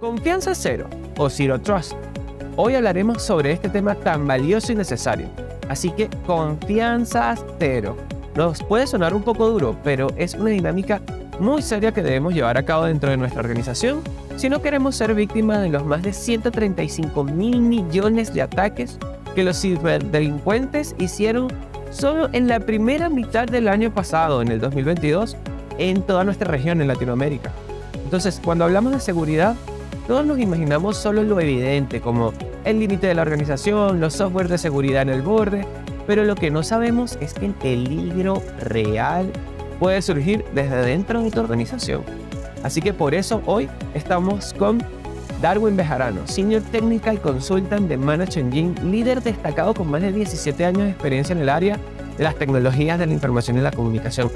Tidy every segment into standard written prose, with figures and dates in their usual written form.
Confianza cero o Zero Trust. Hoy hablaremos sobre este tema tan valioso y necesario. Así que confianza cero. Nos puede sonar un poco duro, pero es una dinámica muy seria que debemos llevar a cabo dentro de nuestra organización si no queremos ser víctimas de los más de 135.000 millones de ataques que los ciberdelincuentes hicieron solo en la primera mitad del año pasado, en el 2022, en toda nuestra región, en Latinoamérica. Entonces, cuando hablamos de seguridad, todos nos imaginamos solo lo evidente, como el límite de la organización, los software de seguridad en el borde, pero lo que no sabemos es que el peligro real puede surgir desde dentro de tu organización. Así que por eso hoy estamos con Darwin Bejarano, Senior Technical Consultant de Manage Engine, líder destacado con más de 17 años de experiencia en el área de las tecnologías de la información y la comunicación.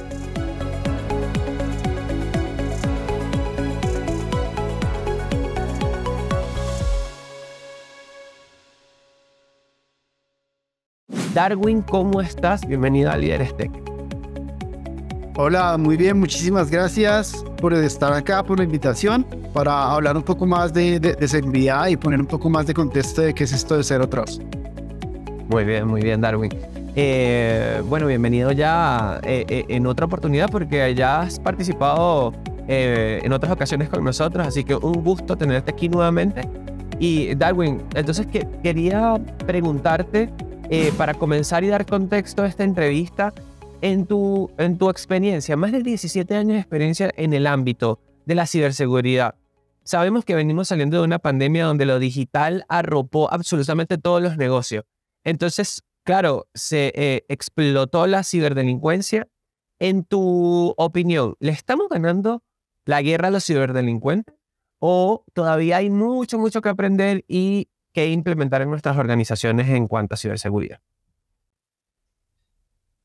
Darwin, ¿cómo estás? Bienvenido a Líderes Tech. Hola, muy bien, muchísimas gracias por estar acá, por la invitación, para hablar un poco más de seguridad y poner un poco más de contexto de qué es esto de Zero Trust. Muy bien, Darwin. Bueno, bienvenido ya en otra oportunidad porque ya has participado en otras ocasiones con nosotros, así que un gusto tenerte aquí nuevamente. Y Darwin, entonces quería preguntarte, para comenzar y dar contexto a esta entrevista, en tu experiencia, más de 17 años de experiencia en el ámbito de la ciberseguridad. Sabemos que venimos saliendo de una pandemia donde lo digital arropó absolutamente todos los negocios. Entonces, claro, se explotó la ciberdelincuencia. En tu opinión, ¿le estamos ganando la guerra a los ciberdelincuentes? ¿O todavía hay mucho que aprender y que implementar en nuestras organizaciones en cuanto a ciberseguridad?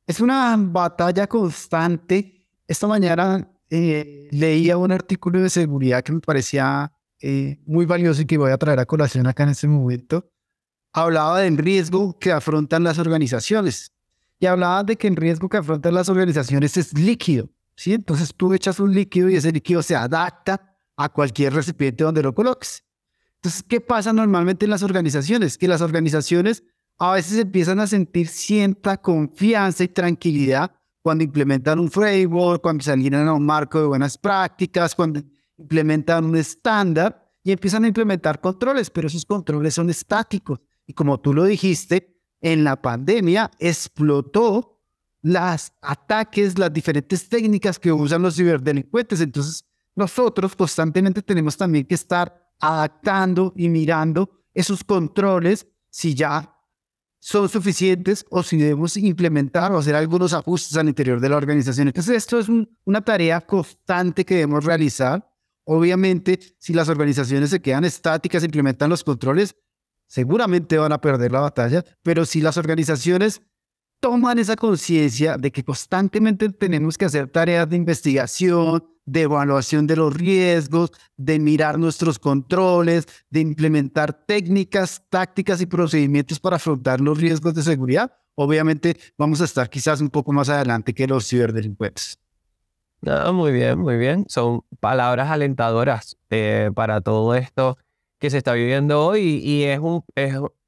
Es una batalla constante. Esta mañana leía un artículo de seguridad que me parecía muy valioso y que voy a traer a colación acá en este momento. Hablaba del riesgo que afrontan las organizaciones y hablaba de que el riesgo que afrontan las organizaciones es líquido, ¿sí? Entonces tú echas un líquido y ese líquido se adapta a cualquier recipiente donde lo coloques. Entonces, ¿qué pasa normalmente en las organizaciones? Que las organizaciones a veces empiezan a sentir cierta confianza y tranquilidad cuando implementan un framework, cuando se alinean a un marco de buenas prácticas, cuando implementan un estándar y empiezan a implementar controles, pero esos controles son estáticos. Y como tú lo dijiste, en la pandemia explotó los ataques, las diferentes técnicas que usan los ciberdelincuentes. Entonces, nosotros constantemente tenemos también que estar adaptando y mirando esos controles si ya son suficientes o si debemos implementar o hacer algunos ajustes al interior de la organización. Entonces, esto es una tarea constante que debemos realizar. Obviamente, si las organizaciones se quedan estáticas e implementan los controles, seguramente van a perder la batalla, pero si las organizaciones toman esa conciencia de que constantemente tenemos que hacer tareas de investigación, de evaluación de los riesgos, de mirar nuestros controles, de implementar técnicas, tácticas y procedimientos para afrontar los riesgos de seguridad, obviamente vamos a estar quizás un poco más adelante que los ciberdelincuentes. No, muy bien. Son palabras alentadoras para todo esto que se está viviendo hoy y es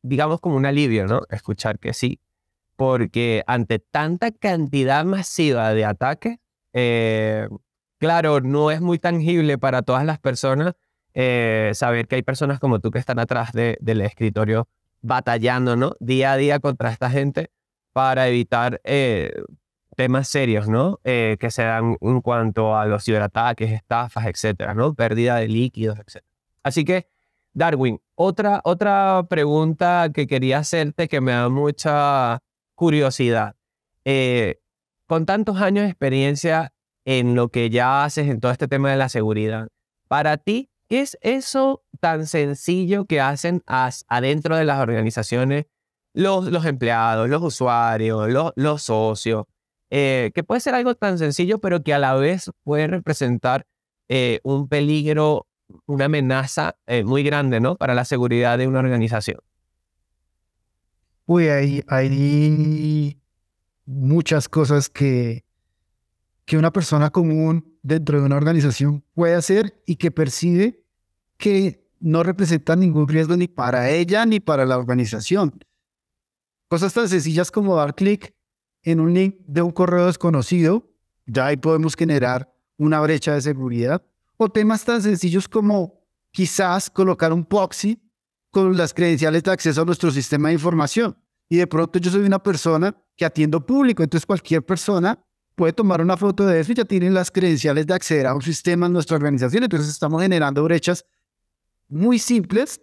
digamos, como un alivio, ¿no? Escuchar que sí, porque ante tanta cantidad masiva de ataques, claro, no es muy tangible para todas las personas saber que hay personas como tú que están atrás del escritorio batallando, ¿no? Día a día contra esta gente para evitar temas serios, ¿no? Que se dan en cuanto a los ciberataques, estafas, etcétera, ¿no? Pérdida de líquidos, etcétera. Así que, Darwin, otra pregunta que quería hacerte que me da mucha curiosidad. Con tantos años de experiencia en lo que ya haces en todo este tema de la seguridad, para ti, ¿qué es eso tan sencillo que hacen adentro de las organizaciones los empleados, los usuarios, los socios? Que puede ser algo tan sencillo, pero que a la vez puede representar un peligro, una amenaza muy grande, ¿no? Para la seguridad de una organización. Uy, hay muchas cosas que una persona común dentro de una organización puede hacer y que percibe que no representan ningún riesgo ni para ella ni para la organización. Cosas tan sencillas como dar clic en un link de un correo desconocido, ya ahí podemos generar una brecha de seguridad. O temas tan sencillos como quizás colocar un proxy con las credenciales de acceso a nuestro sistema de información. Y de pronto yo soy una persona que atiendo público, entonces cualquier persona puede tomar una foto de eso y ya tienen las credenciales de acceder a un sistema en nuestra organización. Entonces estamos generando brechas muy simples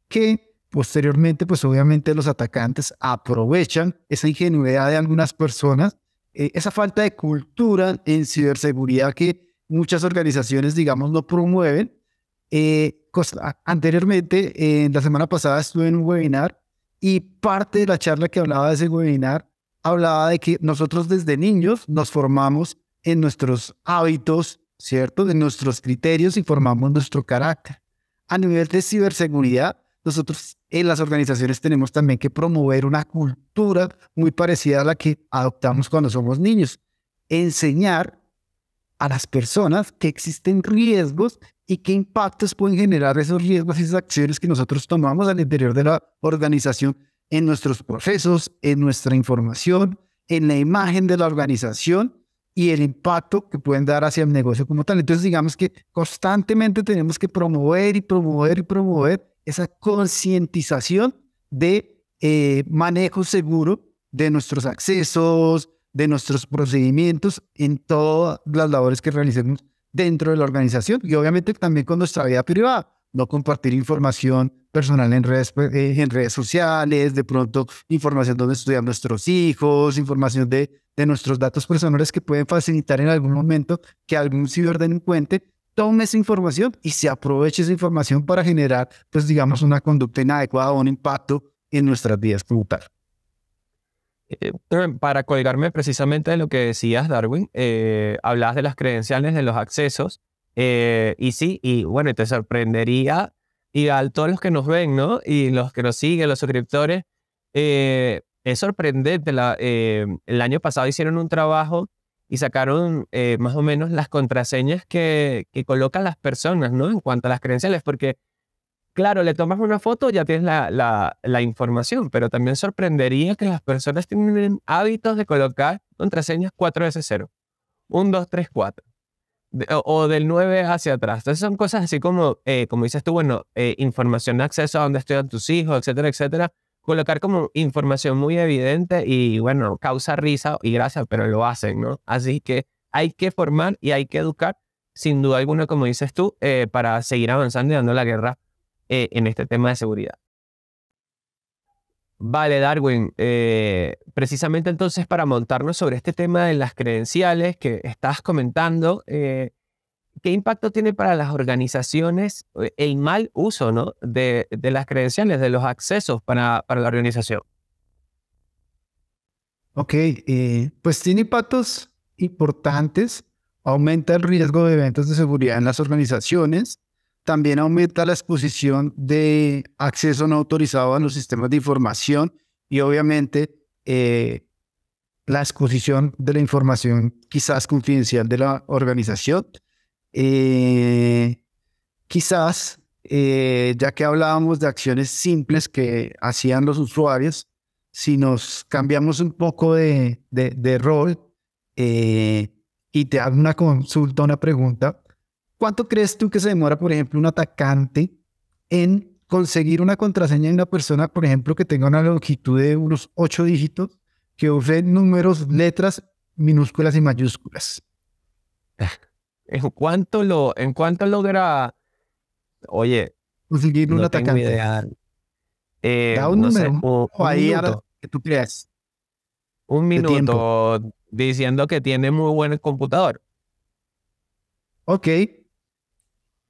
que posteriormente, pues obviamente los atacantes aprovechan esa ingenuidad de algunas personas, esa falta de cultura en ciberseguridad que muchas organizaciones, digamos, no promueven. Anteriormente, la semana pasada estuve en un webinar y parte de la charla que hablaba de ese webinar hablaba de que nosotros desde niños nos formamos en nuestros hábitos, ¿cierto? En nuestros criterios y formamos nuestro carácter. A nivel de ciberseguridad, nosotros en las organizaciones tenemos también que promover una cultura muy parecida a la que adoptamos cuando somos niños. Enseñar a las personas que existen riesgos y qué impactos pueden generar esos riesgos y esas acciones que nosotros tomamos al interior de la organización en nuestros procesos, en nuestra información, en la imagen de la organización y el impacto que pueden dar hacia el negocio como tal. Entonces, digamos que constantemente tenemos que promover y promover y promover esa concientización de manejo seguro de nuestros accesos, de nuestros procedimientos en todas las labores que realicemos dentro de la organización y obviamente también con nuestra vida privada. No compartir información personal en redes sociales, de pronto información donde estudian nuestros hijos, información de nuestros datos personales que pueden facilitar en algún momento que algún ciberdelincuente tome esa información y se aproveche esa información para generar, pues digamos, una conducta inadecuada o un impacto en nuestras vidas como tal. Para colgarme precisamente de lo que decías, Darwin, hablabas de las credenciales, de los accesos, y sí, y bueno, te sorprendería, y a todos los que nos ven, ¿no? Y los que nos siguen, los suscriptores, es sorprendente. El año pasado hicieron un trabajo y sacaron más o menos las contraseñas que colocan las personas, ¿no? En cuanto a las credenciales, porque claro, le tomas una foto, ya tienes la información, pero también sorprendería que las personas tienen hábitos de colocar contraseñas 4 veces 0, 1, 2, 3, 4, o del 9 hacia atrás. Entonces son cosas así como dices tú, bueno, información de acceso a dónde estudian tus hijos, etcétera, etcétera. Colocar como información muy evidente y bueno, causa risa y gracia, pero lo hacen, ¿no? Así que hay que formar y hay que educar, sin duda alguna, como dices tú, para seguir avanzando y dando la guerra en este tema de seguridad. Vale, Darwin, precisamente entonces para montarnos sobre este tema de las credenciales que estás comentando, ¿qué impacto tiene para las organizaciones el mal uso, ¿no? de las credenciales, de los accesos para la organización? Ok, pues tiene impactos importantes, aumenta el riesgo de eventos de seguridad en las organizaciones, también aumenta la exposición de acceso no autorizado a los sistemas de información y obviamente la exposición de la información quizás confidencial de la organización. Quizás, ya que hablábamos de acciones simples que hacían los usuarios, si nos cambiamos un poco de rol y te hago una consulta, una pregunta, ¿cuánto crees tú que se demora, por ejemplo, un atacante en conseguir una contraseña de una persona, por ejemplo, que tenga una longitud de unos 8 dígitos, que use números, letras, minúsculas y mayúsculas? ¿En cuánto logra? Oye, Conseguir un no tengo atacante. idea. Da un No sé, número, o ahí minuto. que tú creas. Un De tiempo. minuto diciendo que tiene muy buen computador. Ok.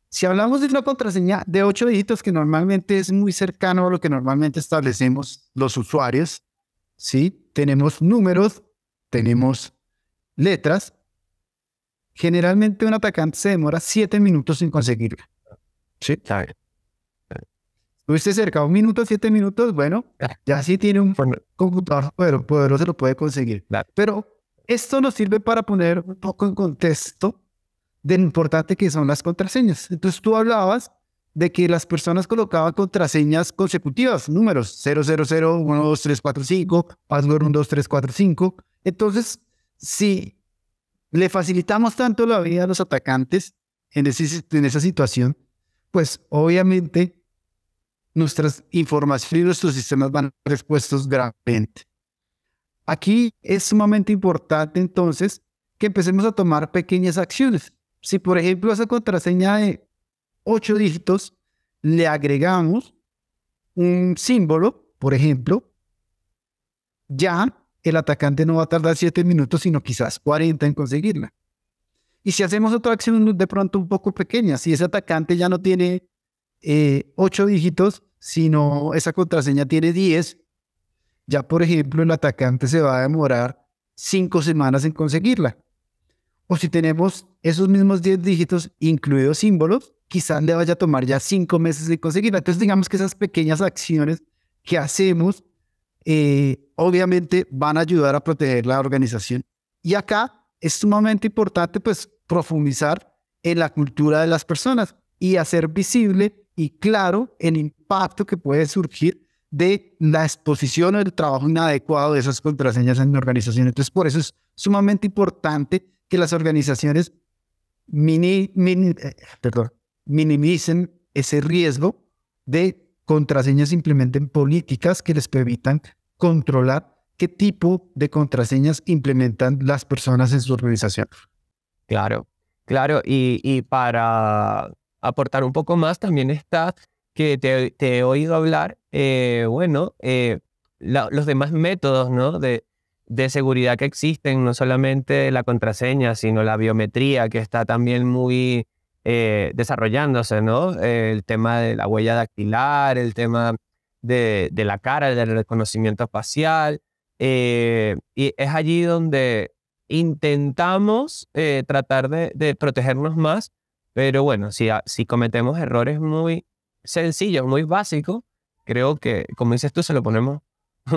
Si hablamos de una contraseña de 8 dígitos, que normalmente es muy cercano a lo que normalmente establecemos los usuarios, ¿sí? Tenemos números, tenemos letras. Generalmente un atacante se demora 7 minutos en conseguirla. ¿Sí? Está bien. Estuviste cerca, 1 minuto, 7 minutos, bueno, ya sí tiene un computador poderoso, lo puede conseguir. Claro. Pero esto nos sirve para poner un poco en contexto de lo importante que son las contraseñas. Entonces tú hablabas de que las personas colocaban contraseñas consecutivas, números 000, 1, 2, 3, 4, 5, password 1, 2, 3, 4, 5. Entonces, si le facilitamos tanto la vida a los atacantes en esa situación, pues obviamente nuestras informaciones y nuestros sistemas van a ser expuestos gravemente. Aquí es sumamente importante entonces que empecemos a tomar pequeñas acciones. Si por ejemplo a esa contraseña de 8 dígitos le agregamos un símbolo, por ejemplo, ya el atacante no va a tardar 7 minutos, sino quizás 40 en conseguirla. Y si hacemos otra acción de pronto un poco pequeña, si ese atacante ya no tiene 8 dígitos, sino esa contraseña tiene 10, ya por ejemplo el atacante se va a demorar 5 semanas en conseguirla. O si tenemos esos mismos 10 dígitos, incluidos símbolos, quizás le vaya a tomar ya 5 meses en conseguirla. Entonces digamos que esas pequeñas acciones que hacemos obviamente van a ayudar a proteger la organización. Y acá es sumamente importante pues profundizar en la cultura de las personas y hacer visible y claro el impacto que puede surgir de la exposición o el trabajo inadecuado de esas contraseñas en la organización. Entonces por eso es sumamente importante que las organizaciones minimicen ese riesgo de contraseñas, implementen políticas que les permitan controlar qué tipo de contraseñas implementan las personas en su organización. Claro, claro. Y para aportar un poco más, también está que te he oído hablar, los demás métodos, ¿no? de seguridad que existen, no solamente la contraseña, sino la biometría, que está también muy desarrollándose, ¿no? El tema de la huella dactilar, el tema de la cara, del reconocimiento facial. Y es allí donde intentamos tratar de protegernos más, pero bueno, si cometemos errores muy sencillos, muy básicos, creo que, como dices tú, se lo ponemos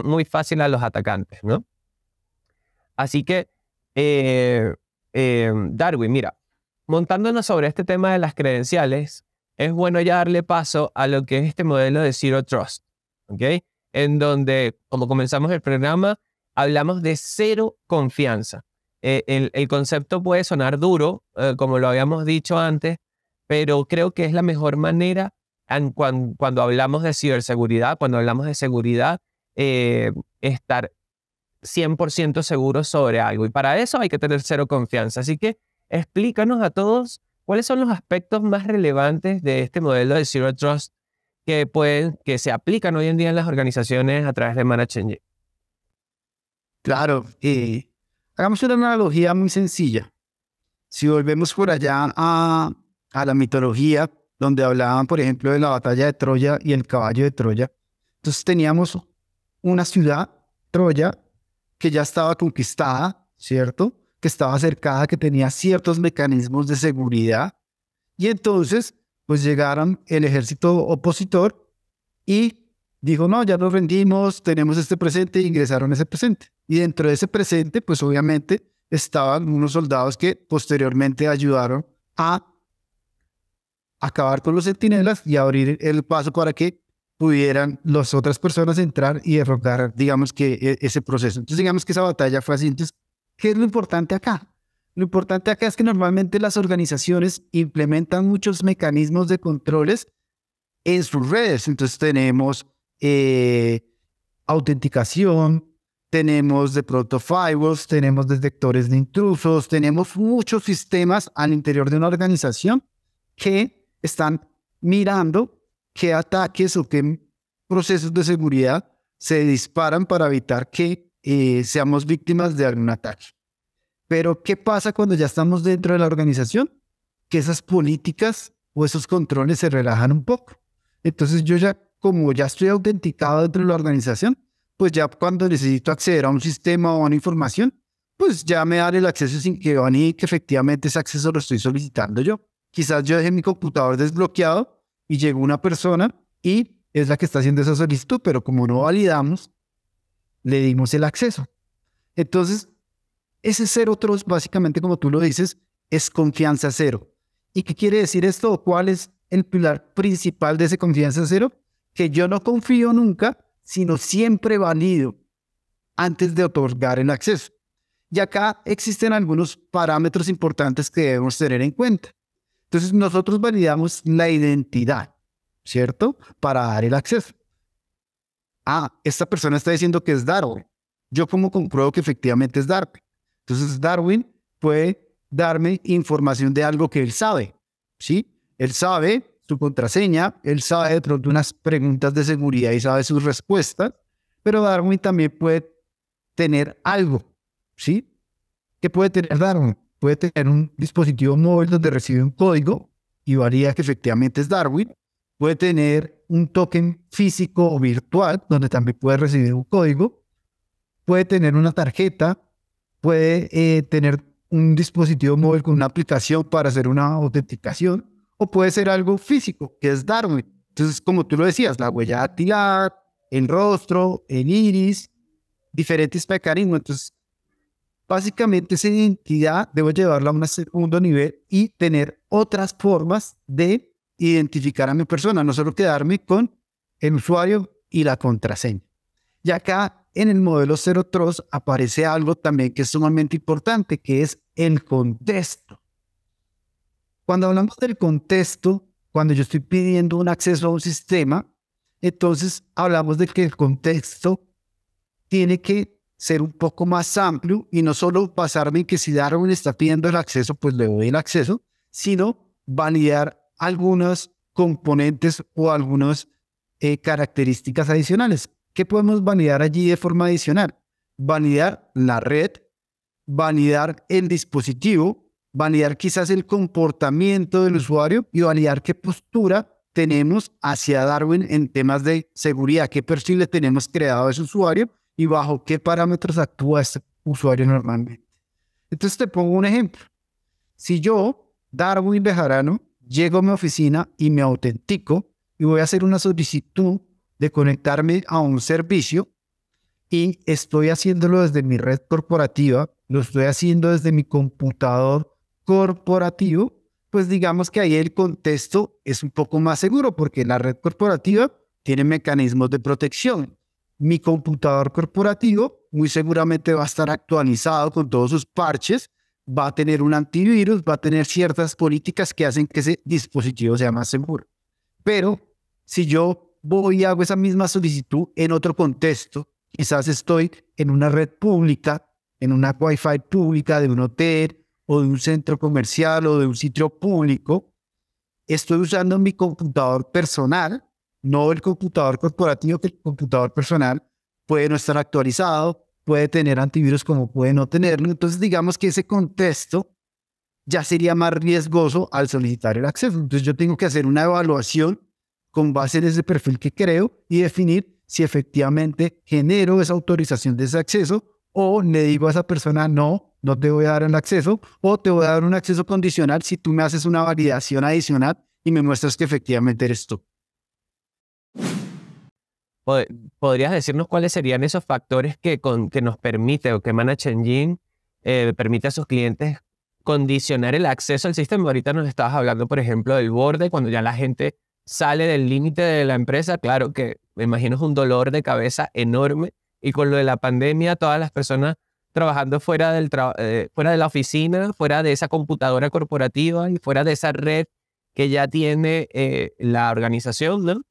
muy fácil a los atacantes, ¿no? Así que, Darwin, mira, montándonos sobre este tema de las credenciales, es bueno ya darle paso a lo que es este modelo de Zero Trust, ¿ok? En donde, como comenzamos el programa, hablamos de cero confianza. El concepto puede sonar duro, como lo habíamos dicho antes, pero creo que es la mejor manera cuando hablamos de ciberseguridad, cuando hablamos de seguridad, estar 100% seguros sobre algo. Y para eso hay que tener cero confianza. Así que explícanos a todos cuáles son los aspectos más relevantes de este modelo de Zero Trust que se aplican hoy en día en las organizaciones a través de ManageEngine. Claro, hagamos una analogía muy sencilla. Si volvemos por allá a la mitología, donde hablaban, por ejemplo, de la batalla de Troya y el caballo de Troya, entonces teníamos una ciudad, Troya, que ya estaba conquistada, ¿cierto? Que estaba cercada, que tenía ciertos mecanismos de seguridad. Y entonces, pues llegaron el ejército opositor y dijo, no, ya nos rendimos, tenemos este presente, e ingresaron ese presente. Y dentro de ese presente, pues obviamente estaban unos soldados que posteriormente ayudaron a acabar con los centinelas y abrir el paso para que pudieran las otras personas entrar y derrocar, digamos que ese proceso. Entonces, digamos que esa batalla fue así. Entonces, ¿qué es lo importante acá? Lo importante acá es que normalmente las organizaciones implementan muchos mecanismos de controles en sus redes. Entonces, tenemos autenticación, tenemos de pronto firewalls, tenemos detectores de intrusos, tenemos muchos sistemas al interior de una organización que están mirando qué ataques o qué procesos de seguridad se disparan para evitar que seamos víctimas de algún ataque. Pero, ¿qué pasa cuando ya estamos dentro de la organización? Que esas políticas o esos controles se relajan un poco. Entonces, yo ya, como ya estoy autenticado dentro de la organización, pues ya cuando necesito acceder a un sistema o a una información, pues ya me dan el acceso sin que van que efectivamente ese acceso lo estoy solicitando yo. Quizás yo dejé mi computador desbloqueado y llegó una persona y es la que está haciendo esa solicitud, pero como no validamos, le dimos el acceso. Entonces, ese Zero Trust, básicamente, como tú lo dices, es confianza cero. ¿Y qué quiere decir esto? ¿Cuál es el pilar principal de ese confianza cero, que yo no confío nunca, sino siempre valido antes de otorgar el acceso. Y acá existen algunos parámetros importantes que debemos tener en cuenta. Entonces nosotros validamos la identidad, ¿cierto? Para dar el acceso. Esta persona está diciendo que es Darwin. ¿Yo cómo compruebo que efectivamente es Darwin? Entonces Darwin puede darme información de algo que él sabe, ¿sí? Él sabe su contraseña, él sabe de pronto unas preguntas de seguridad y sabe sus respuestas, pero Darwin también puede tener algo, ¿sí? ¿Qué puede tener Darwin? Puede tener un dispositivo móvil donde recibe un código y valida que efectivamente es Darwin. Puede tener un token físico o virtual donde también puede recibir un código. Puede tener una tarjeta. Puede tener un dispositivo móvil con una aplicación para hacer una autenticación. O puede ser algo físico, que es Darwin. Entonces, como tú lo decías, la huella dactilar, el rostro, el iris, diferentes mecanismos. Entonces, básicamente esa identidad debo llevarla a un segundo nivel y tener otras formas de identificar a mi persona, no solo quedarme con el usuario y la contraseña. Y acá en el modelo Zero Trust aparece algo también que es sumamente importante, que es el contexto. Cuando hablamos del contexto, cuando yo estoy pidiendo un acceso a un sistema, entonces hablamos de que el contexto tiene que ser un poco más amplio y no solo basarme en que si Darwin está pidiendo el acceso, pues le doy el acceso, sino validar algunos componentes o algunas características adicionales. ¿Qué podemos validar allí de forma adicional? Validar la red, validar el dispositivo, validar quizás el comportamiento del usuario y validar qué postura tenemos hacia Darwin en temas de seguridad, qué perfil le tenemos creado a ese usuario y bajo qué parámetros actúa este usuario normalmente. Entonces te pongo un ejemplo. Si yo, Darwin Bejarano, llego a mi oficina y me autentico y voy a hacer una solicitud de conectarme a un servicio y estoy haciéndolo desde mi red corporativa, lo estoy haciendo desde mi computador corporativo, pues digamos que ahí el contexto es un poco más seguro porque la red corporativa tiene mecanismos de protección. Mi computador corporativo muy seguramente va a estar actualizado con todos sus parches, va a tener un antivirus, va a tener ciertas políticas que hacen que ese dispositivo sea más seguro. Pero si yo voy y hago esa misma solicitud en otro contexto, quizás estoy en una red pública, en una Wi-Fi pública de un hotel o de un centro comercial o de un sitio público, estoy usando mi computador personal, no el computador corporativo, que el computador personal puede no estar actualizado, puede tener antivirus como puede no tenerlo. Entonces digamos que ese contexto ya sería más riesgoso al solicitar el acceso. Entonces yo tengo que hacer una evaluación con base en ese perfil que creo y definir si efectivamente genero esa autorización de ese acceso o le digo a esa persona no te voy a dar el acceso o te voy a dar un acceso condicional si tú me haces una validación adicional y me muestras que efectivamente eres tú. ¿Podrías decirnos cuáles serían esos factores que nos permite o que Managed Engine permite a sus clientes condicionar el acceso al sistema? Ahorita nos estabas hablando, por ejemplo, del borde, cuando ya la gente sale del límite de la empresa. Claro que me imagino es un dolor de cabeza enorme, y con lo de la pandemia, todas las personas trabajando fuera de la oficina, fuera de esa computadora corporativa y fuera de esa red que ya tiene la organización, ¿no?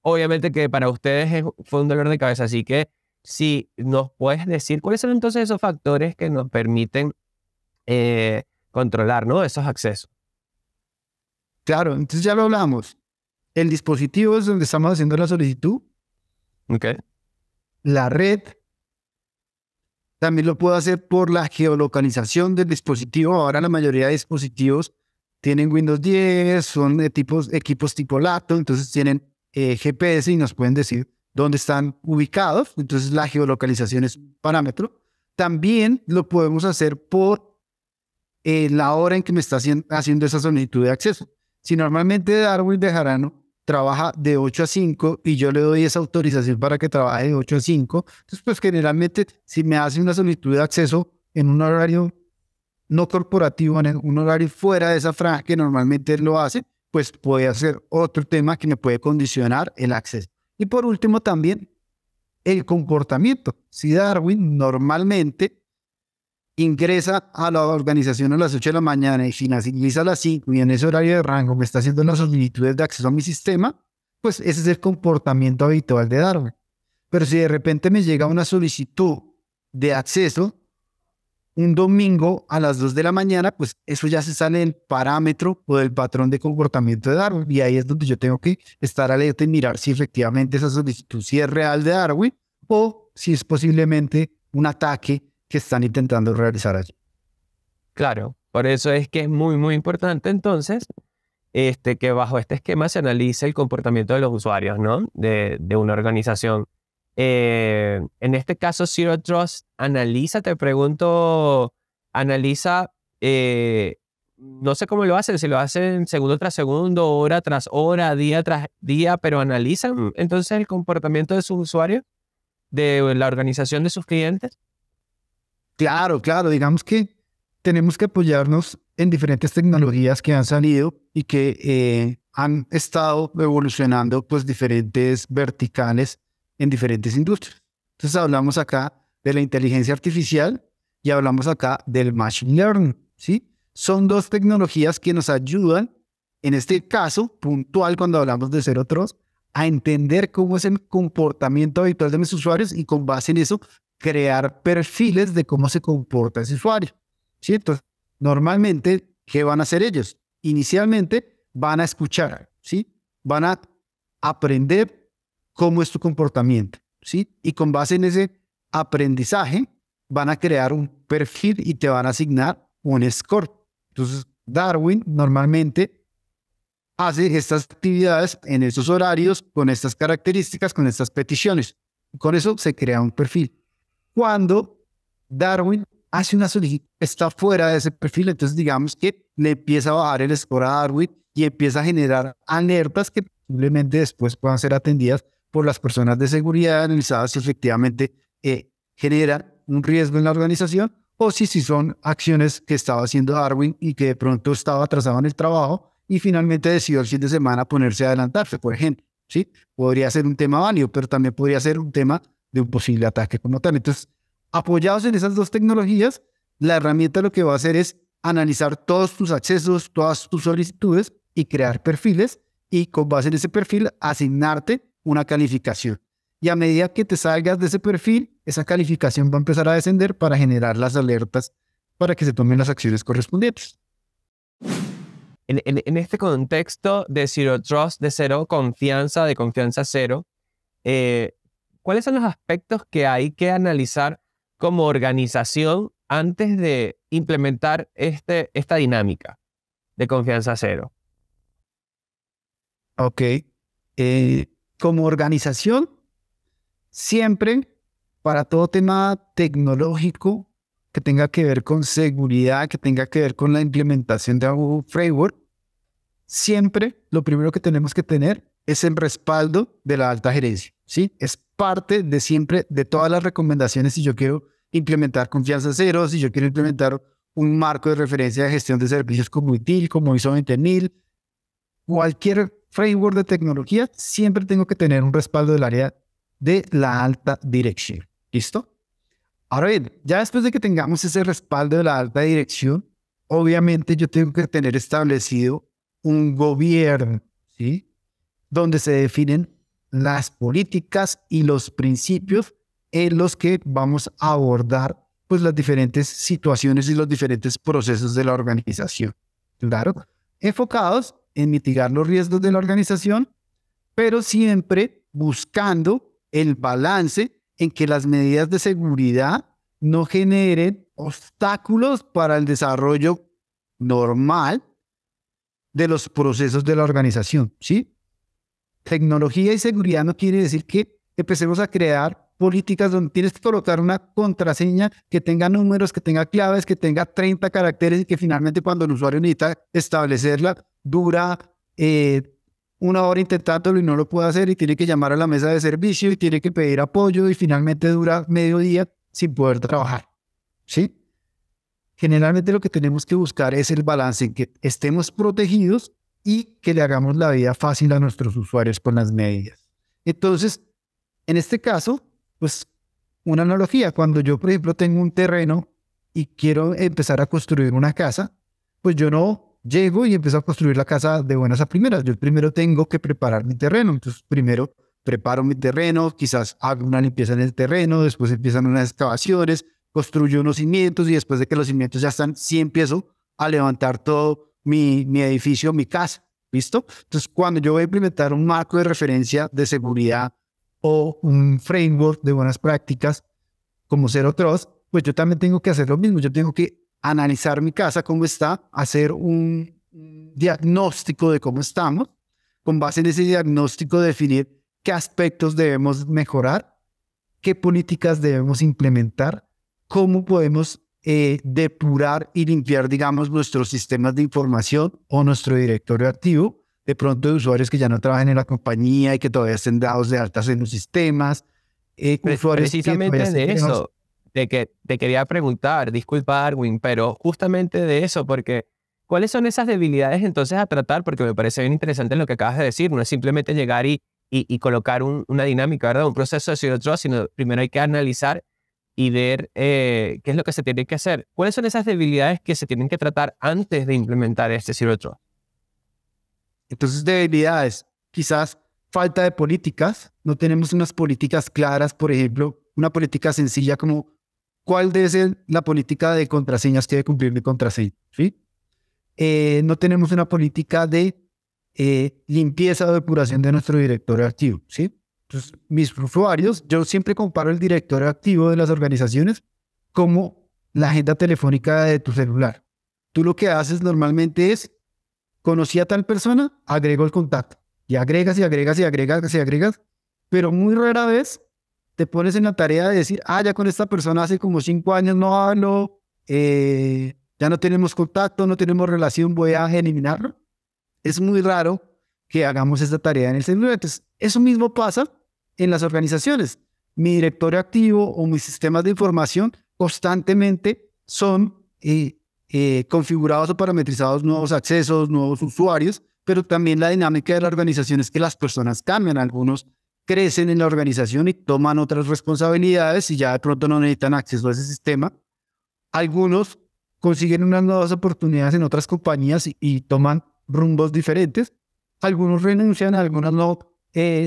Obviamente que para ustedes fue un dolor de cabeza, así que si nos puedes decir cuáles son entonces esos factores que nos permiten controlar, ¿no?, esos accesos. Claro, entonces ya lo hablamos. El dispositivo es donde estamos haciendo la solicitud. Okay. La red también lo puedo hacer por la geolocalización del dispositivo. Ahora la mayoría de dispositivos tienen Windows 10, son equipos tipo laptop, entonces tienen GPS y nos pueden decir dónde están ubicados. Entonces la geolocalización es un parámetro. También lo podemos hacer por la hora en que me está haciendo esa solicitud de acceso. Si normalmente Darwin Bejarano trabaja de 8 a 5 y yo le doy esa autorización para que trabaje de 8 a 5, entonces pues generalmente si me hace una solicitud de acceso en un horario no corporativo, en un horario fuera de esa franja que normalmente él lo hace, pues puede ser otro tema que me puede condicionar el acceso. Y por último también el comportamiento. Si Darwin normalmente ingresa a la organización a las 8 de la mañana y finaliza a las 5 y en ese horario de rango me está haciendo las solicitudes de acceso a mi sistema, pues ese es el comportamiento habitual de Darwin. Pero si de repente me llega una solicitud de acceso un domingo a las 2 de la mañana, pues eso ya se sale del parámetro o del patrón de comportamiento de Darwin. Y ahí es donde yo tengo que estar alerta y mirar si efectivamente esa solicitud sí es real de Darwin o si es posiblemente un ataque que están intentando realizar allí. Claro, por eso es que es muy, muy importante entonces que bajo este esquema se analice el comportamiento de los usuarios, ¿no? De una organización. En este caso, Zero Trust analiza, te pregunto, analiza, no sé cómo lo hacen, si lo hacen segundo tras segundo, hora tras hora, día tras día, pero analizan entonces el comportamiento de sus usuarios, de la organización de sus clientes. Claro, digamos que tenemos que apoyarnos en diferentes tecnologías que han salido y que han estado evolucionando pues diferentes verticales en diferentes industrias. Entonces hablamos acá de la inteligencia artificial y hablamos acá del machine learning, ¿sí? Son dos tecnologías que nos ayudan, en este caso puntual cuando hablamos de Zero Trust, a entender cómo es el comportamiento habitual de mis usuarios y con base en eso crear perfiles de cómo se comporta ese usuario, ¿sí? Entonces, normalmente, ¿qué van a hacer ellos? Inicialmente van a escuchar, ¿sí? Van a aprender cómo es tu comportamiento, ¿sí? Y con base en ese aprendizaje van a crear un perfil y te van a asignar un score. Entonces, Darwin normalmente hace estas actividades en esos horarios, con estas características, con estas peticiones. Con eso se crea un perfil. Cuando Darwin hace una solicitud, está fuera de ese perfil, entonces digamos que le empieza a bajar el score a Darwin y empieza a generar alertas que posiblemente después puedan ser atendidas por las personas de seguridad, analizadas si efectivamente generan un riesgo en la organización o si son acciones que estaba haciendo Darwin y que de pronto estaba atrasado en el trabajo y finalmente decidió el fin de semana ponerse a adelantarse, por ejemplo, ¿sí? Podría ser un tema válido, pero también podría ser un tema de un posible ataque como tal. Entonces, apoyados en esas dos tecnologías, la herramienta lo que va a hacer es analizar todos tus accesos, todas tus solicitudes y crear perfiles y con base en ese perfil asignarte una calificación. Y a medida que te salgas de ese perfil, esa calificación va a empezar a descender para generar las alertas para que se tomen las acciones correspondientes. En este contexto de Zero Trust, de cero confianza, de confianza cero, ¿cuáles son los aspectos que hay que analizar como organización antes de implementar esta dinámica de confianza cero? Ok. Como organización, siempre para todo tema tecnológico que tenga que ver con seguridad, que tenga que ver con la implementación de algún framework, siempre lo primero que tenemos que tener es el respaldo de la alta gerencia, ¿sí? Es parte de siempre, de todas las recomendaciones si yo quiero implementar confianza cero, si yo quiero implementar un marco de referencia de gestión de servicios como ITIL, como ISO 20000, cualquier framework de tecnología, siempre tengo que tener un respaldo del área de la alta dirección. ¿Listo? Ahora bien, ya después de que tengamos ese respaldo de la alta dirección, obviamente yo tengo que tener establecido un gobierno, ¿sí? Donde se definen las políticas y los principios en los que vamos a abordar pues, las diferentes situaciones y los diferentes procesos de la organización. Claro, enfocados en mitigar los riesgos de la organización, pero siempre buscando el balance en que las medidas de seguridad no generen obstáculos para el desarrollo normal de los procesos de la organización, ¿sí? Tecnología y seguridad no quiere decir que empecemos a crear políticas donde tienes que colocar una contraseña que tenga números, que tenga claves, que tenga 30 caracteres y que finalmente cuando el usuario necesita establecerla dura 1 hora intentándolo y no lo puede hacer y tiene que llamar a la mesa de servicio y tiene que pedir apoyo y finalmente dura medio día sin poder trabajar, ¿sí? Generalmente lo que tenemos que buscar es el balance en que estemos protegidos, y que le hagamos la vida fácil a nuestros usuarios con las medidas. Entonces, en este caso, pues una analogía, cuando yo, por ejemplo, tengo un terreno y quiero empezar a construir una casa, pues yo no llego y empiezo a construir la casa de buenas a primeras. Yo primero tengo que preparar mi terreno. Entonces, primero preparo mi terreno, quizás hago una limpieza en el terreno, después empiezan unas excavaciones, construyo unos cimientos y después de que los cimientos ya están, sí empiezo a levantar todo mi edificio, mi casa. ¿Listo? Entonces, cuando yo voy a implementar un marco de referencia de seguridad o un framework de buenas prácticas como Zero Trust, pues yo también tengo que hacer lo mismo. Yo tengo que analizar mi casa, cómo está, hacer un diagnóstico de cómo estamos, con base en ese diagnóstico definir qué aspectos debemos mejorar, qué políticas debemos implementar, cómo podemos depurar y limpiar, digamos, nuestros sistemas de información o nuestro directorio activo, de pronto de usuarios que ya no trabajan en la compañía y que todavía estén dados de altas en los sistemas, usuarios que todavía Precisamente estén de creados. eso, de que te quería preguntar, disculpa Darwin, pero justamente de eso, porque ¿cuáles son esas debilidades entonces a tratar? Porque me parece bien interesante lo que acabas de decir, no es simplemente llegar y colocar una dinámica, ¿verdad? Un proceso de Zero Trust, sino primero hay que analizar y ver qué es lo que se tiene que hacer. ¿Cuáles son esas debilidades que se tienen que tratar antes de implementar este Zero Trust? Entonces, debilidades, quizás falta de políticas, no tenemos unas políticas claras, por ejemplo, una política sencilla como cuál debe ser la política de contraseñas que debe cumplir mi contraseña, ¿sí? No tenemos una política de limpieza o depuración de nuestro directorio activo, ¿sí? Entonces, mis usuarios, yo siempre comparo el directorio activo de las organizaciones como la agenda telefónica de tu celular. Tú lo que haces normalmente es, conocí a tal persona, agrego el contacto, y agregas y agregas y agregas y agregas, pero muy rara vez te pones en la tarea de decir, ya con esta persona hace como 5 años no hablo, ya no tenemos contacto, no tenemos relación, voy a eliminarlo. Es muy raro que hagamos esta tarea en el celular. Entonces, eso mismo pasa en las organizaciones. Mi directorio activo o mis sistemas de información constantemente son configurados o parametrizados nuevos accesos, nuevos usuarios, pero también la dinámica de la organización es que las personas cambian. Algunos crecen en la organización y toman otras responsabilidades y ya de pronto no necesitan acceso a ese sistema. Algunos consiguen unas nuevas oportunidades en otras compañías y toman rumbos diferentes. Algunos renuncian, algunos no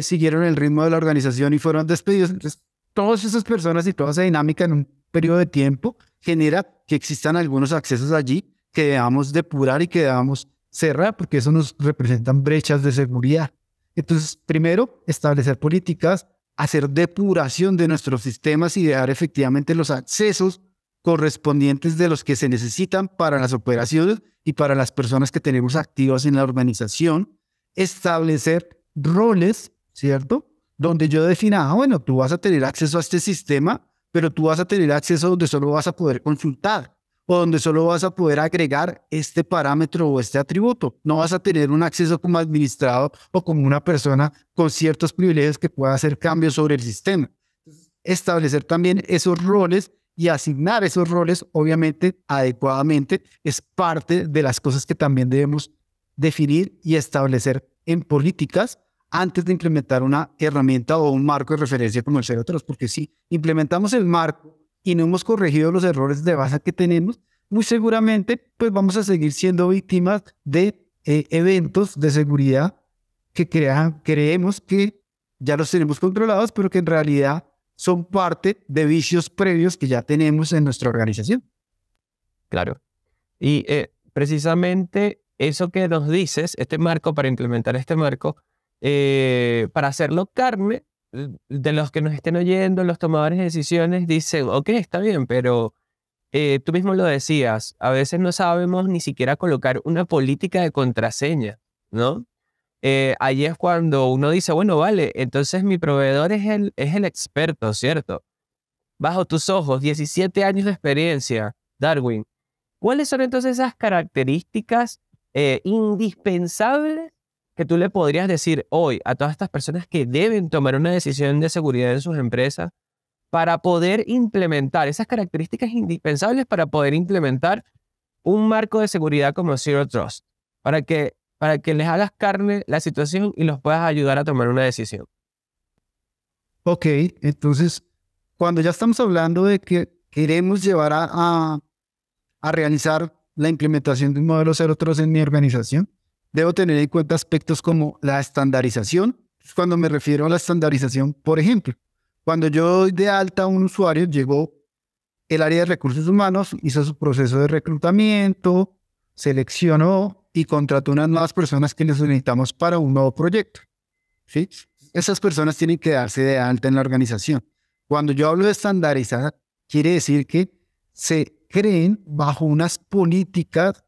siguieron el ritmo de la organización y fueron despedidos. Entonces, todas esas personas y toda esa dinámica en un periodo de tiempo genera que existan algunos accesos allí que debamos depurar y que debamos cerrar, porque eso nos representan brechas de seguridad. Entonces, primero, establecer políticas, hacer depuración de nuestros sistemas y dejar efectivamente los accesos correspondientes de los que se necesitan para las operaciones y para las personas que tenemos activas en la organización, establecer roles, ¿cierto? Donde yo defina, bueno, tú vas a tener acceso a este sistema, pero tú vas a tener acceso donde solo vas a poder consultar o donde solo vas a poder agregar este parámetro o este atributo. No vas a tener un acceso como administrador o como una persona con ciertos privilegios que pueda hacer cambios sobre el sistema. Establecer también esos roles y asignar esos roles, obviamente, adecuadamente, es parte de las cosas que también debemos definir y establecer en políticas antes de implementar una herramienta o un marco de referencia como el Zero Trust, porque si implementamos el marco y no hemos corregido los errores de base que tenemos, muy seguramente pues vamos a seguir siendo víctimas de eventos de seguridad que creemos que ya los tenemos controlados, pero que en realidad son parte de vicios previos que ya tenemos en nuestra organización. Claro. Y precisamente eso que nos dices, este marco, para implementar este marco, para hacerlo carne, de los que nos estén oyendo, los tomadores de decisiones, dicen, ok, está bien, pero tú mismo lo decías, a veces no sabemos ni siquiera colocar una política de contraseña, ¿no? Ahí es cuando uno dice, bueno, vale, entonces mi proveedor es el experto, ¿cierto? Bajo tus ojos, 17 años de experiencia, Darwin, ¿cuáles son entonces esas características indispensables que tú le podrías decir hoy a todas estas personas que deben tomar una decisión de seguridad en sus empresas para poder implementar esas características indispensables para poder implementar un marco de seguridad como Zero Trust? Para para que les hagas carne la situación y los puedas ayudar a tomar una decisión. Ok, entonces, cuando ya estamos hablando de que queremos llevar a realizar la implementación de un modelo Zero Trust en mi organización, debo tener en cuenta aspectos como la estandarización. Cuando me refiero a la estandarización, por ejemplo, cuando yo doy de alta a un usuario, llegó el área de recursos humanos, hizo su proceso de reclutamiento, seleccionó y contrató unas nuevas personas que necesitamos para un nuevo proyecto, ¿sí? Esas personas tienen que darse de alta en la organización. Cuando yo hablo de estandarizar, quiere decir que se creen bajo unas políticas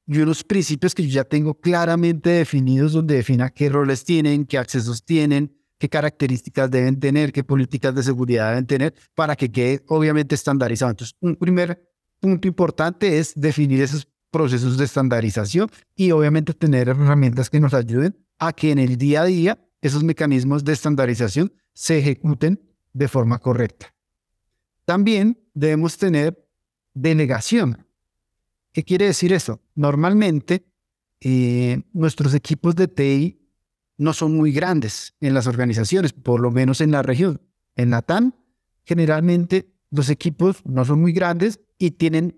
y unos principios que yo ya tengo claramente definidos, donde defina qué roles tienen, qué accesos tienen, qué características deben tener, qué políticas de seguridad deben tener, para que quede obviamente estandarizado. Entonces, un primer punto importante es definir esos procesos de estandarización y obviamente tener herramientas que nos ayuden a que en el día a día esos mecanismos de estandarización se ejecuten de forma correcta. También debemos tener delegación. ¿Qué quiere decir eso? Normalmente, nuestros equipos de TI no son muy grandes en las organizaciones, por lo menos en la región. En Latam, generalmente los equipos no son muy grandes y tienen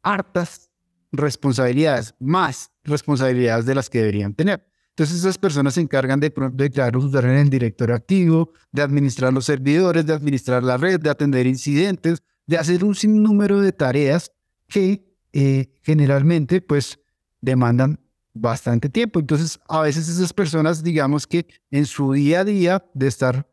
hartas responsabilidades, más responsabilidades de las que deberían tener. Entonces esas personas se encargan de crear un usuario en el directorio activo, de administrar los servidores, de administrar la red, de atender incidentes, de hacer un sinnúmero de tareas que generalmente pues demandan bastante tiempo. Entonces a veces esas personas, digamos que en su día a día de estar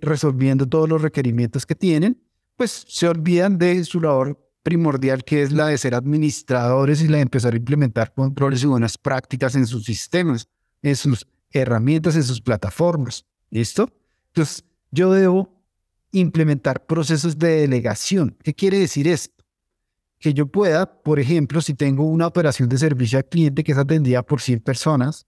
resolviendo todos los requerimientos que tienen, pues se olvidan de su labor primordial, que es la de ser administradores y la de empezar a implementar controles y buenas prácticas en sus sistemas, en sus herramientas, en sus plataformas. ¿Listo? Entonces yo debo implementar procesos de delegación. ¿Qué quiere decir esto? Que yo pueda, por ejemplo, si tengo una operación de servicio al cliente que es atendida por 100 personas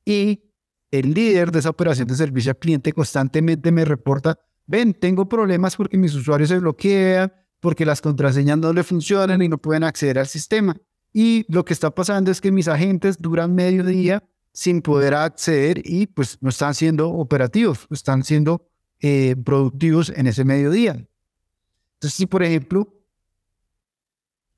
y el líder de esa operación de servicio al cliente constantemente me reporta, ven, tengo problemas porque mis usuarios se bloquean, porque las contraseñas no le funcionan y no pueden acceder al sistema. Y lo que está pasando es que mis agentes duran medio día sin poder acceder y pues no están siendo operativos, están siendo productivos en ese mediodía. Entonces, si por ejemplo,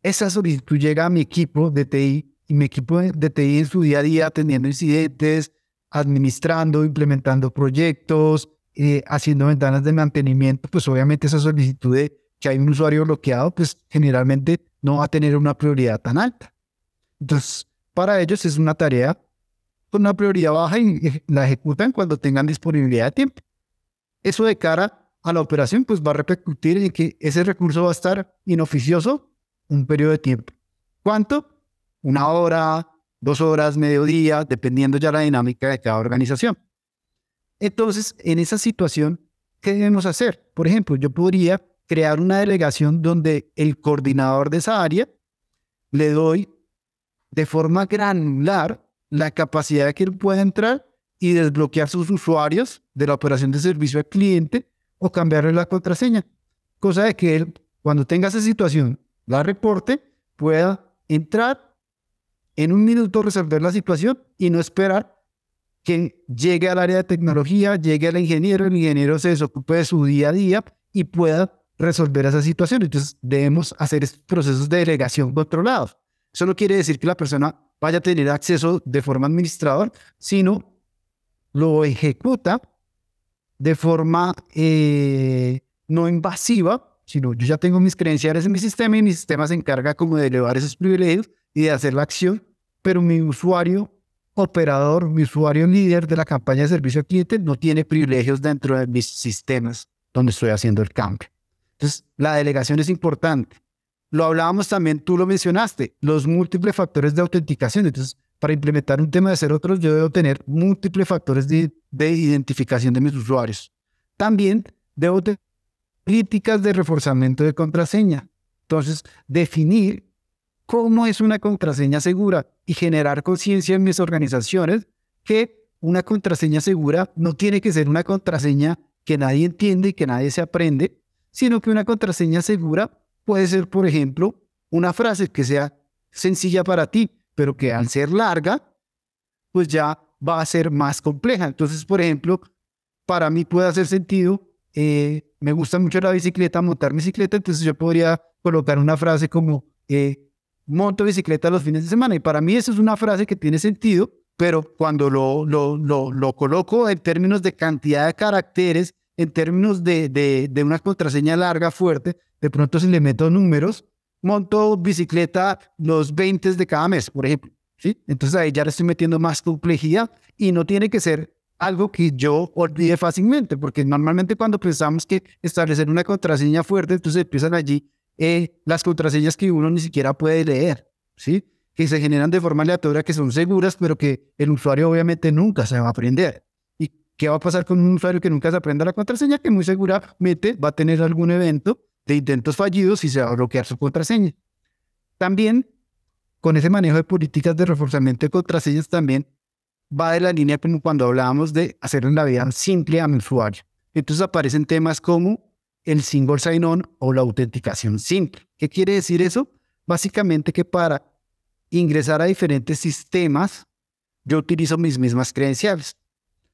esa solicitud llega a mi equipo de TI y mi equipo de TI en su día a día atendiendo incidentes, administrando, implementando proyectos, haciendo ventanas de mantenimiento, pues obviamente esa solicitud de que hay un usuario bloqueado, pues generalmente no va a tener una prioridad tan alta. Entonces, para ellos es una tarea con una prioridad baja y la ejecutan cuando tengan disponibilidad de tiempo. Eso de cara a la operación, pues va a repercutir en que ese recurso va a estar inoficioso un periodo de tiempo. ¿Cuánto? 1 hora, 2 horas, mediodía, dependiendo ya la dinámica de cada organización. Entonces, en esa situación, ¿qué debemos hacer? Por ejemplo, yo podría crear una delegación donde el coordinador de esa área le doy de forma granular la capacidad de que él pueda entrar y desbloquear sus usuarios de la operación de servicio al cliente o cambiarle la contraseña. Cosa de que él, cuando tenga esa situación, la reporte, pueda entrar en 1 minuto, resolver la situación y no esperar que llegue al área de tecnología, llegue al ingeniero, el ingeniero se desocupe de su día a día y pueda resolver esa situación. Entonces debemos hacer estos procesos de delegación controlados. Eso no quiere decir que la persona vaya a tener acceso de forma administrador, sino lo ejecuta de forma no invasiva, sino yo ya tengo mis credenciales en mi sistema y mi sistema se encarga como de elevar esos privilegios y de hacer la acción, pero mi usuario operador, mi usuario líder de la campaña de servicio al cliente no tiene privilegios dentro de mis sistemas donde estoy haciendo el cambio. Entonces, la delegación es importante. Lo hablábamos también, tú lo mencionaste, los múltiples factores de autenticación. Entonces, para implementar un tema de Zero Trust, yo debo tener múltiples factores de identificación de mis usuarios. También debo tener políticas de reforzamiento de contraseña. Entonces, definir cómo es una contraseña segura y generar conciencia en mis organizaciones que una contraseña segura no tiene que ser una contraseña que nadie entiende y que nadie se aprende, sino que una contraseña segura puede ser, por ejemplo, una frase que sea sencilla para ti, pero que al ser larga pues ya va a ser más compleja. Entonces, por ejemplo, para mí puede hacer sentido, me gusta mucho la bicicleta, montar bicicleta, entonces yo podría colocar una frase como monto bicicleta los fines de semana, y para mí eso es una frase que tiene sentido, pero cuando lo coloco en términos de cantidad de caracteres, en términos de una contraseña larga, fuerte, de pronto si le meto números, monto bicicleta los 20 de cada mes, por ejemplo, ¿sí? Entonces ahí ya le estoy metiendo más complejidad y no tiene que ser algo que yo olvide fácilmente, porque normalmente cuando pensamos que establecer una contraseña fuerte, entonces empiezan allí las contraseñas que uno ni siquiera puede leer, ¿sí? Que se generan de forma aleatoria, que son seguras, pero que el usuario obviamente nunca se va a aprender. ¿Y qué va a pasar con un usuario que nunca se aprenda la contraseña? Que muy seguramente va a tener algún evento de intentos fallidos y se va a bloquear su contraseña. También, con ese manejo de políticas de reforzamiento de contraseñas, también va de la línea como cuando hablábamos de hacer la vida simple a mi usuario. Entonces aparecen temas como el single sign-on o la autenticación simple. ¿Qué quiere decir eso? Básicamente que para ingresar a diferentes sistemas, yo utilizo mis mismas credenciales.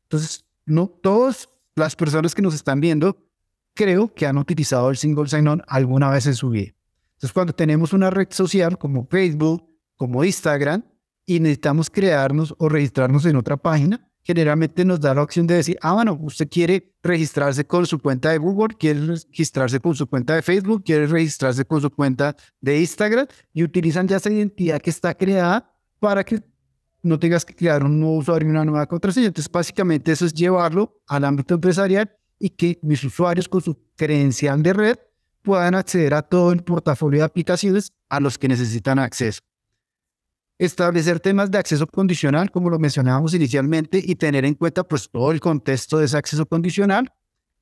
Entonces, no todas las personas que nos están viendo creo que han utilizado el single sign-on alguna vez en su vida. Entonces, cuando tenemos una red social como Facebook, como Instagram, y necesitamos crearnos o registrarnos en otra página, generalmente nos da la opción de decir, bueno, usted quiere registrarse con su cuenta de Google, quiere registrarse con su cuenta de Facebook, quiere registrarse con su cuenta de Instagram, y utilizan ya esa identidad que está creada para que no tengas que crear un nuevo usuario y una nueva contraseña. Entonces, básicamente eso es llevarlo al ámbito empresarial y que mis usuarios con su credencial de red puedan acceder a todo el portafolio de aplicaciones a los que necesitan acceso. Establecer temas de acceso condicional, como lo mencionábamos inicialmente, y tener en cuenta pues todo el contexto de ese acceso condicional,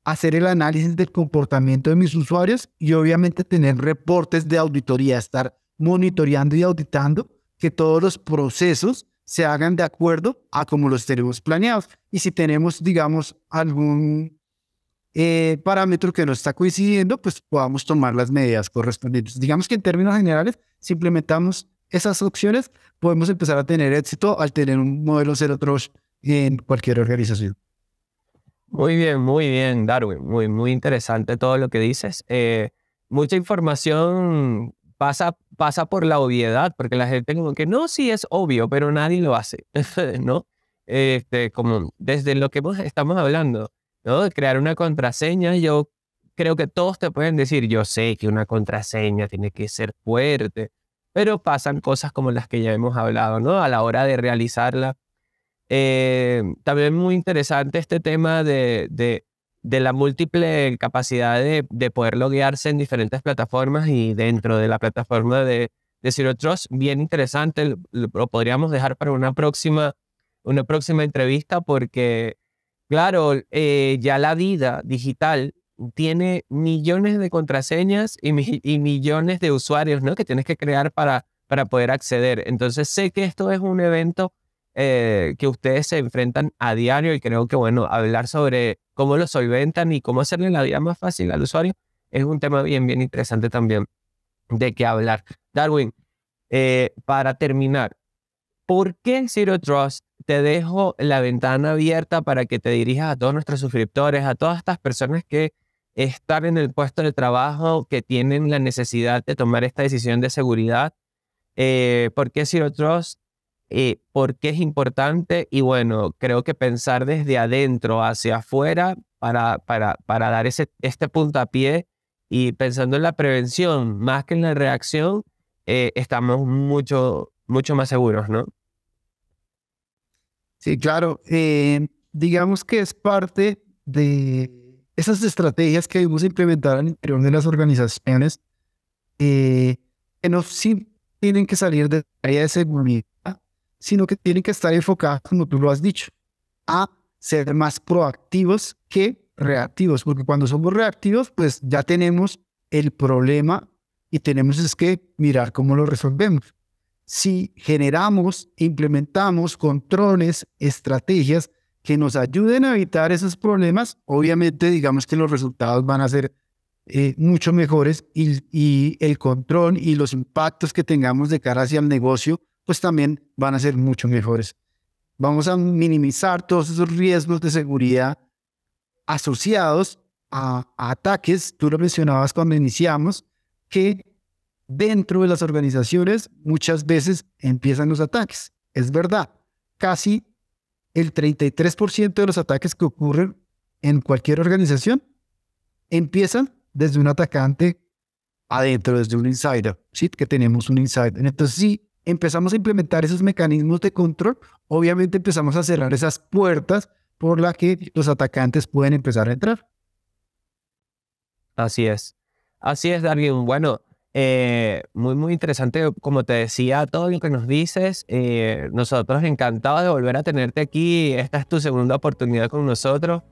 hacer el análisis del comportamiento de mis usuarios y obviamente tener reportes de auditoría, estar monitoreando y auditando que todos los procesos se hagan de acuerdo a como los tenemos planeados. Y si tenemos, digamos, algún parámetro que no está coincidiendo, pues podamos tomar las medidas correspondientes. Digamos que en términos generales, si implementamos esas opciones, podemos empezar a tener éxito al tener un modelo Zero Trust en cualquier organización. Muy bien, Darwin. Muy interesante todo lo que dices. Mucha información pasa por la obviedad, porque la gente como que no, sí es obvio, pero nadie lo hace, ¿no? Como desde lo que estamos hablando, ¿no? De crear una contraseña, yo creo que todos te pueden decir, yo sé que una contraseña tiene que ser fuerte, pero pasan cosas como las que ya hemos hablado, ¿no? A la hora de realizarla. También muy interesante este tema de la múltiple capacidad de poder loguearse en diferentes plataformas y dentro de la plataforma de Zero Trust. Bien interesante, lo podríamos dejar para una próxima entrevista porque, claro, ya la vida digital tiene millones de contraseñas y millones de usuarios, ¿no? Que tienes que crear para poder acceder. Entonces sé que esto es un evento que ustedes se enfrentan a diario y creo que, bueno, hablar sobre cómo lo solventan y cómo hacerle la vida más fácil al usuario es un tema bien interesante también de qué hablar. Darwin, para terminar, ¿por qué Zero Trust? Te dejo la ventana abierta para que te dirijas a todos nuestros suscriptores, a todas estas personas que están en el puesto de trabajo, que tienen la necesidad de tomar esta decisión de seguridad. ¿Por qué Zero Trust? ¿Por qué es importante? Y bueno, creo que pensar desde adentro hacia afuera para dar este puntapié y pensando en la prevención más que en la reacción, estamos mucho más seguros, ¿no? Sí, claro. Digamos que es parte de esas estrategias que debemos implementar al interior de las organizaciones, que no sí tienen que salir de la área de seguridad, sino que tienen que estar enfocadas, como tú lo has dicho, a ser más proactivos que reactivos, porque cuando somos reactivos, pues ya tenemos el problema y tenemos es que mirar cómo lo resolvemos. Si generamos, implementamos controles, estrategias que nos ayuden a evitar esos problemas, obviamente digamos que los resultados van a ser mucho mejores y el control y los impactos que tengamos de cara hacia el negocio, pues también van a ser mucho mejores. vamos a minimizar todos esos riesgos de seguridad asociados a ataques. Tú lo mencionabas cuando iniciamos, que dentro de las organizaciones muchas veces empiezan los ataques. Es verdad, casi el 33% de los ataques que ocurren en cualquier organización empiezan desde un atacante adentro, desde un insider, ¿sí? Que tenemos un insider. Entonces, sí, empezamos a implementar esos mecanismos de control, obviamente empezamos a cerrar esas puertas por las que los atacantes pueden empezar a entrar. Así es, Darwin. Bueno, muy interesante, como te decía, todo lo que nos dices. Nosotros encantados de volver a tenerte aquí. Esta es tu segunda oportunidad con nosotros.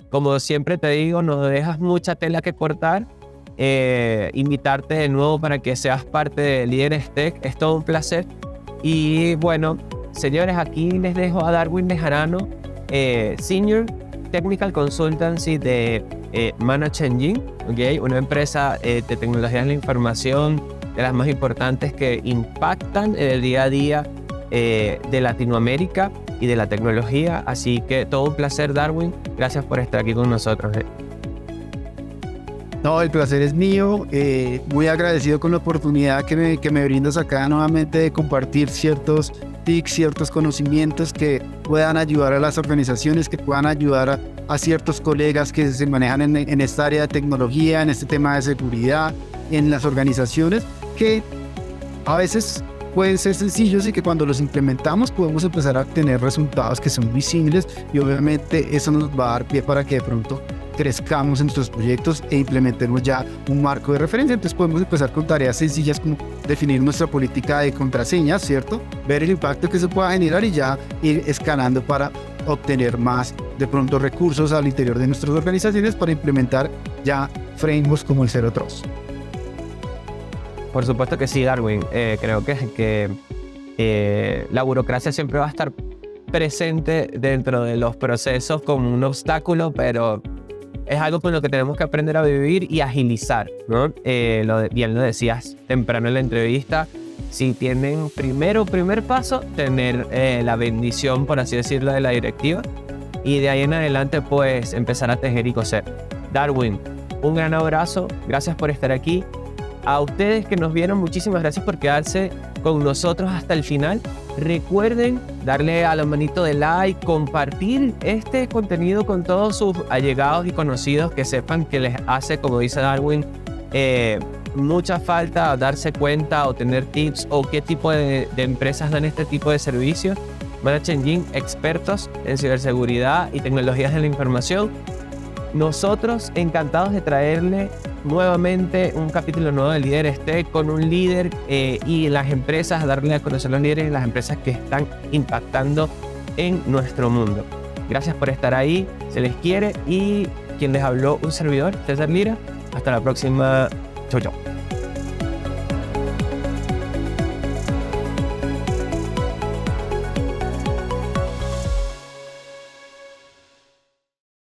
Como siempre te digo, nos dejas mucha tela que cortar. Invitarte de nuevo para que seas parte de Líderes Tech. Es todo un placer. Y bueno, señores, aquí les dejo a Darwin Bejarano, Senior Technical Consultancy de Manage Engine, ¿okay? Una empresa de tecnologías de la información de las más importantes que impactan en el día a día de Latinoamérica y de la tecnología. Así que todo un placer, Darwin. Gracias por estar aquí con nosotros. No, el placer es mío. Muy agradecido con la oportunidad que me brindas acá nuevamente de compartir ciertos tips, ciertos conocimientos que puedan ayudar a las organizaciones, que puedan ayudar a ciertos colegas que se manejan en esta área de tecnología, en este tema de seguridad, en las organizaciones, que a veces pueden ser sencillos y que cuando los implementamos podemos empezar a tener resultados que son visibles, y obviamente eso nos va a dar pie para que de pronto crezcamos en nuestros proyectos e implementemos ya un marco de referencia. Entonces podemos empezar con tareas sencillas como definir nuestra política de contraseñas, ¿cierto? Ver el impacto que se pueda generar y ya ir escalando para obtener más de pronto recursos al interior de nuestras organizaciones para implementar ya frameworks como el Zero Trust. Por supuesto que sí, Darwin. Creo que la burocracia siempre va a estar presente dentro de los procesos como un obstáculo, pero es algo con lo que tenemos que aprender a vivir y agilizar, ¿no? Bien lo decías temprano en la entrevista. Si tienen primer paso, tener la bendición, por así decirlo, de la directiva, y de ahí en adelante pues empezar a tejer y coser. Darwin, un gran abrazo, gracias por estar aquí. A ustedes que nos vieron, muchísimas gracias por quedarse con nosotros hasta el final. Recuerden darle a la manito de like, compartir este contenido con todos sus allegados y conocidos, que sepan que les hace, como dice Darwin, mucha falta darse cuenta o tener tips o qué tipo de empresas dan este tipo de servicios. Manage Engine, expertos en ciberseguridad y tecnologías de la información. Nosotros encantados de traerle nuevamente un capítulo nuevo de Líderes Tech con un líder y las empresas, darle a conocer los líderes y las empresas que están impactando en nuestro mundo. Gracias por estar ahí, se les quiere, y quien les habló, un servidor, César Lira. Hasta la próxima. Chau, chau.